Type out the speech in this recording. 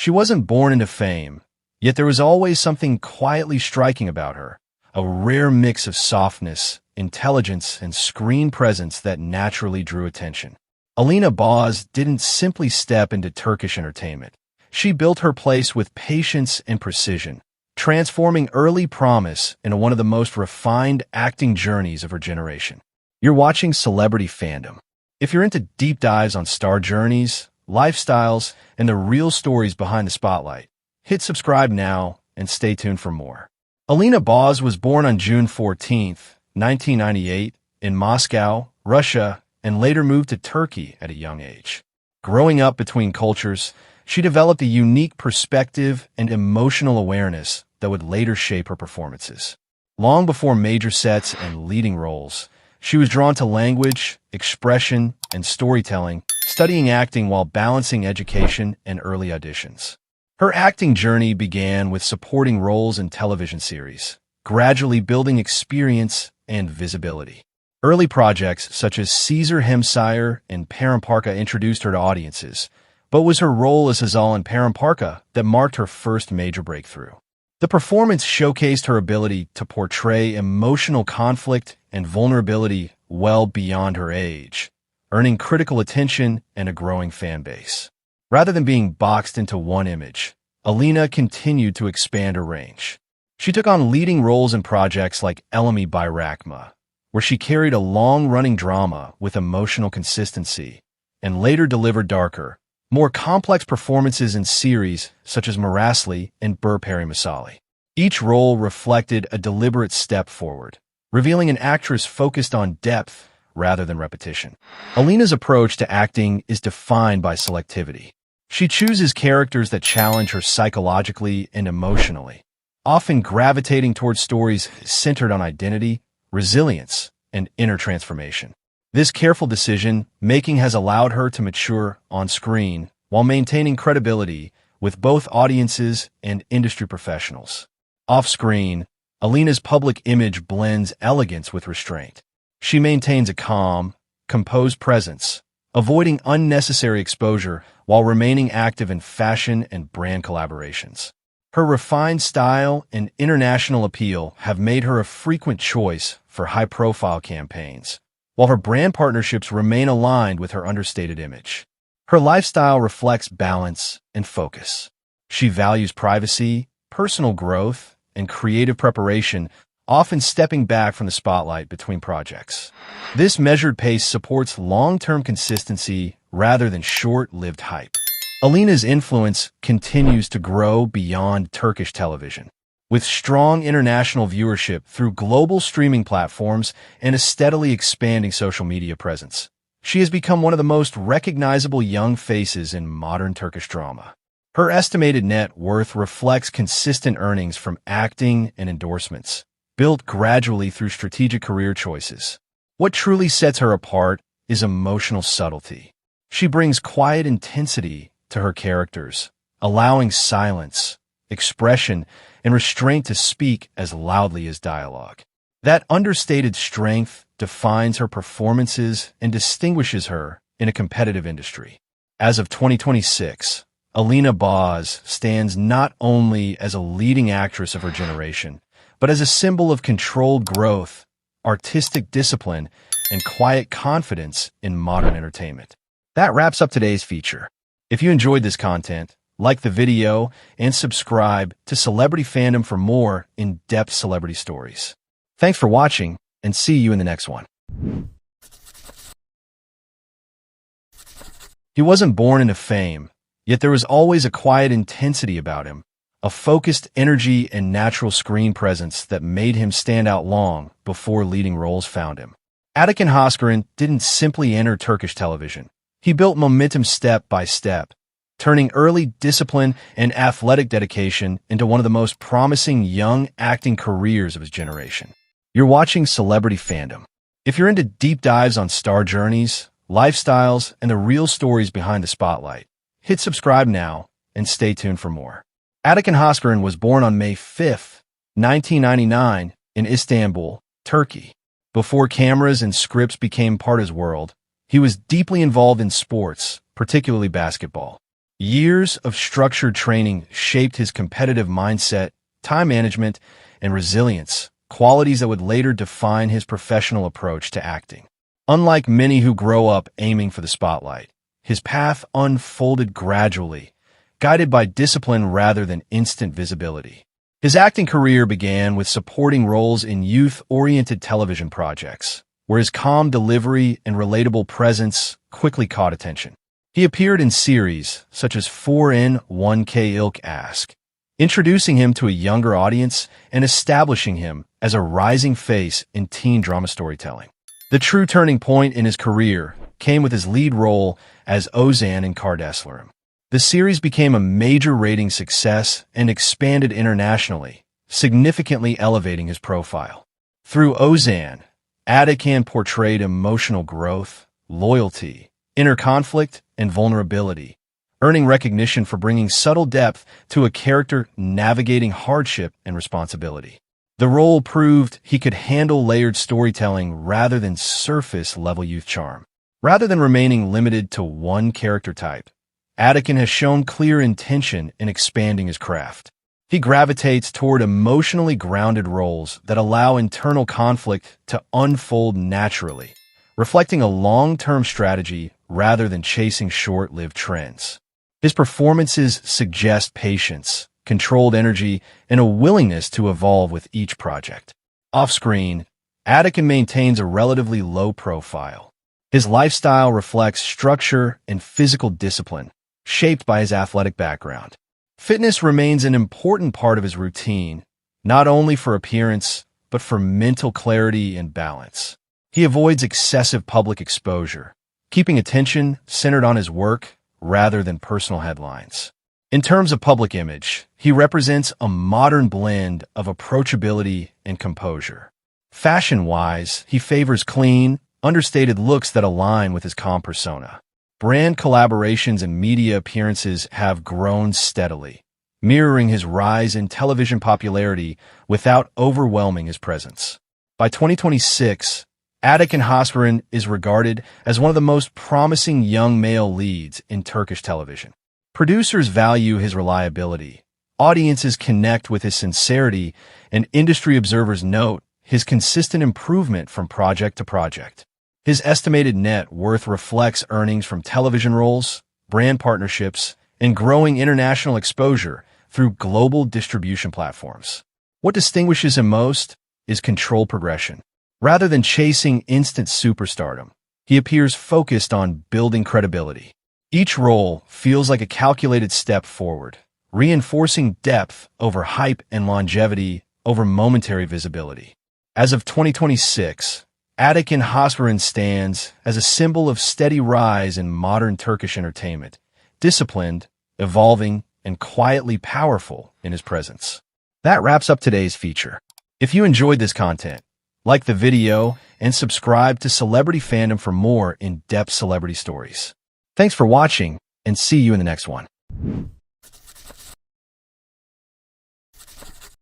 She wasn't born into fame, yet there was always something quietly striking about her, a rare mix of softness, intelligence, and screen presence that naturally drew attention. Alina Boz didn't simply step into Turkish entertainment. She built her place with patience and precision, transforming early promise into one of the most refined acting journeys of her generation. You're watching Celebrity Fandom. If you're into deep dives on star journeys, lifestyles, and the real stories behind the spotlight, hit subscribe now and stay tuned for more. Alina Boz was born on June 14, 1998, in Moscow, Russia, and later moved to Turkey at a young age. Growing up between cultures, she developed a unique perspective and emotional awareness that would later shape her performances. Long before major sets and leading roles, she was drawn to language, expression, and storytelling, studying acting while balancing education and early auditions. Her acting journey began with supporting roles in television series, gradually building experience and visibility. Early projects such as Caesar Hemsire and Paramparka introduced her to audiences, but it was her role as Hazal in Paramparka that marked her first major breakthrough. The performance showcased her ability to portray emotional conflict and vulnerability well beyond her age, earning critical attention and a growing fan base. Rather than being boxed into one image, Alina continued to expand her range. She took on leading roles in projects like Elemi Bayrakma, where she carried a long-running drama with emotional consistency, and later delivered darker, more complex performances in series such as Marasli and Burperi Masali. Each role reflected a deliberate step forward, revealing an actress focused on depth rather than repetition. Alina's approach to acting is defined by selectivity. She chooses characters that challenge her psychologically and emotionally, often gravitating towards stories centered on identity, resilience, and inner transformation. This careful decision-making has allowed her to mature on screen while maintaining credibility with both audiences and industry professionals. Off-screen, Alina's public image blends elegance with restraint. She maintains a calm, composed presence, avoiding unnecessary exposure while remaining active in fashion and brand collaborations. Her refined style and international appeal have made her a frequent choice for high-profile campaigns, while her brand partnerships remain aligned with her understated image. Her lifestyle reflects balance and focus. She values privacy, personal growth, and creative preparation, often stepping back from the spotlight between projects. This measured pace supports long-term consistency rather than short-lived hype. Alina's influence continues to grow beyond Turkish television. With strong international viewership through global streaming platforms and a steadily expanding social media presence, she has become one of the most recognizable young faces in modern Turkish drama. Her estimated net worth reflects consistent earnings from acting and endorsements, built gradually through strategic career choices. What truly sets her apart is emotional subtlety. She brings quiet intensity to her characters, allowing silence, expression, and restraint to speak as loudly as dialogue. That understated strength defines her performances and distinguishes her in a competitive industry. As of 2026, Alina Boz stands not only as a leading actress of her generation, but as a symbol of controlled growth, artistic discipline, and quiet confidence in modern entertainment. That wraps up today's feature. If you enjoyed this content, like the video and subscribe to Celebrity Fandom for more in-depth celebrity stories. Thanks for watching, and see you in the next one. He wasn't born into fame, yet there was always a quiet intensity about him, a focused energy and natural screen presence that made him stand out long before leading roles found him. Atakan Hoşgören didn't simply enter Turkish television. He built momentum step by step, turning early discipline and athletic dedication into one of the most promising young acting careers of his generation. You're watching Celebrity Fandom. If you're into deep dives on star journeys, lifestyles, and the real stories behind the spotlight, hit subscribe now and stay tuned for more. Atakan Hoşgören was born on May 5, 1999, in Istanbul, Turkey. Before cameras and scripts became part of his world, he was deeply involved in sports, particularly basketball. Years of structured training shaped his competitive mindset, time management, and resilience, qualities that would later define his professional approach to acting. Unlike many who grow up aiming for the spotlight, his path unfolded gradually, guided by discipline rather than instant visibility. His acting career began with supporting roles in youth-oriented television projects, where his calm delivery and relatable presence quickly caught attention. He appeared in series such as 4N 1K Ilk Ask, introducing him to a younger audience and establishing him as a rising face in teen drama storytelling. The true turning point in his career came with his lead role as Ozan in Kardeşlerim. The series became a major rating success and expanded internationally, significantly elevating his profile. Through Ozan, Atakan portrayed emotional growth, loyalty, inner conflict, and vulnerability, earning recognition for bringing subtle depth to a character navigating hardship and responsibility. The role proved he could handle layered storytelling rather than surface-level youth charm. Rather than remaining limited to one character type, Atakan has shown clear intention in expanding his craft. He gravitates toward emotionally grounded roles that allow internal conflict to unfold naturally, reflecting a long-term strategy rather than chasing short-lived trends. His performances suggest patience, controlled energy, and a willingness to evolve with each project. Off-screen, Atakan maintains a relatively low profile. His lifestyle reflects structure and physical discipline, shaped by his athletic background. Fitness remains an important part of his routine, not only for appearance, but for mental clarity and balance. He avoids excessive public exposure, keeping attention centered on his work rather than personal headlines. In terms of public image, he represents a modern blend of approachability and composure. Fashion-wise, he favors clean, understated looks that align with his calm persona. Brand collaborations and media appearances have grown steadily, mirroring his rise in television popularity without overwhelming his presence. By 2026, Atakan Hoşgören is regarded as one of the most promising young male leads in Turkish television. Producers value his reliability, audiences connect with his sincerity, and industry observers note his consistent improvement from project to project. His estimated net worth reflects earnings from television roles, brand partnerships, and growing international exposure through global distribution platforms. What distinguishes him most is controlled progression. Rather than chasing instant superstardom, he appears focused on building credibility. Each role feels like a calculated step forward, reinforcing depth over hype and longevity over momentary visibility. As of 2026, Atakan Hoşgören stands as a symbol of steady rise in modern Turkish entertainment, disciplined, evolving, and quietly powerful in his presence. That wraps up today's feature. If you enjoyed this content, like the video and subscribe to Celebrity Fandom for more in-depth celebrity stories. Thanks for watching, and see you in the next one.